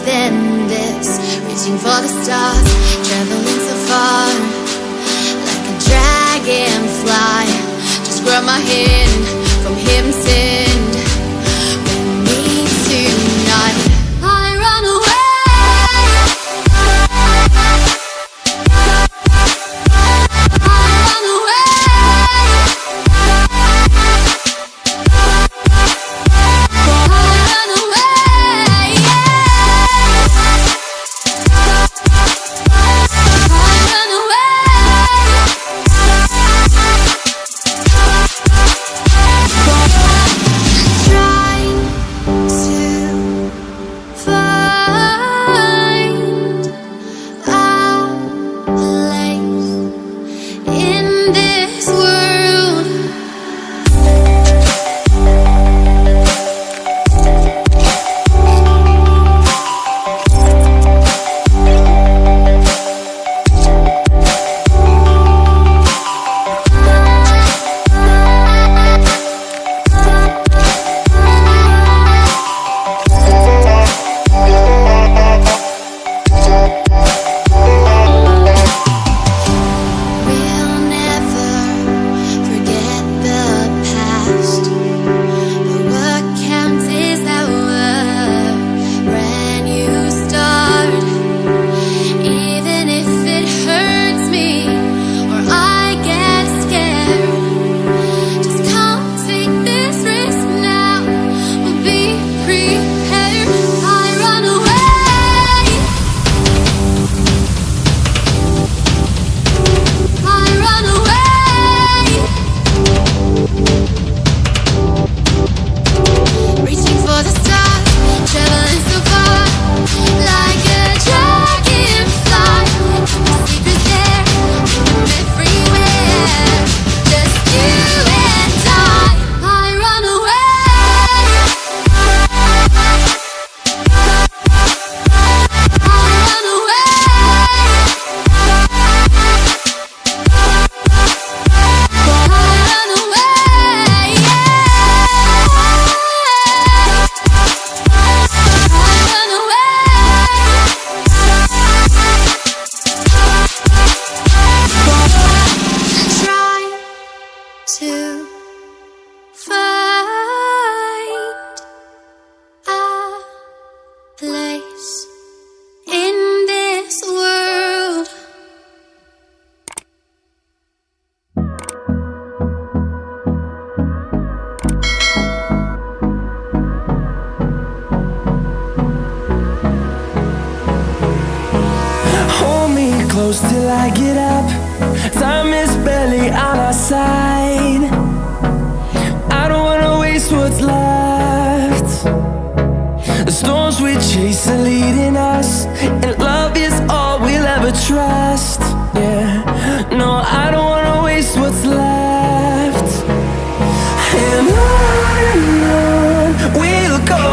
than this. Reaching for the stars, traveling so far, like a dragonfly. Just grab my hand from him, send me tonight. I run away. Till I get up, time is barely on our side. I don't wanna waste what's left. The storms we chase are leading us, and love is all we'll ever trust. Yeah, no, I don't wanna waste what's left. And on we'll go,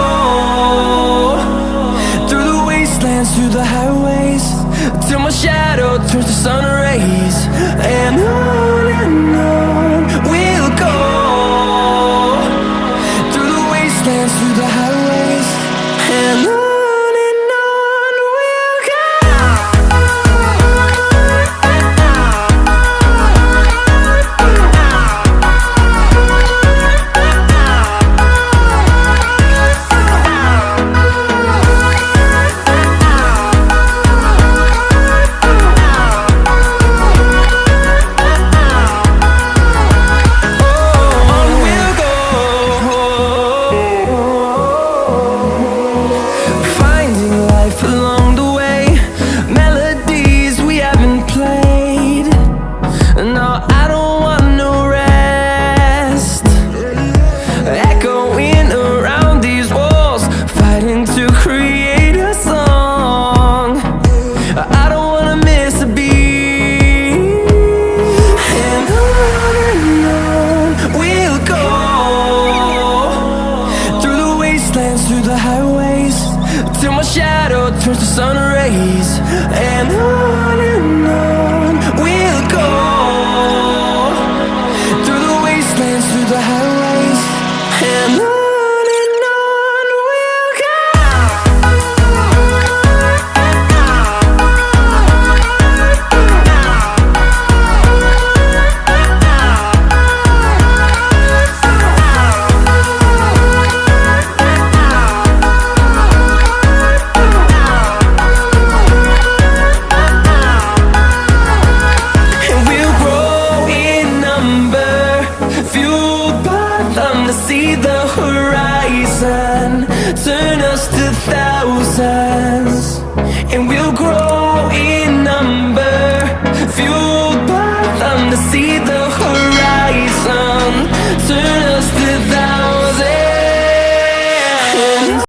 through the wastelands, through the highways, till my shadow turns to sun rays. And on we'll go, through the wastelands, through the highways, and on we'll go. thousands.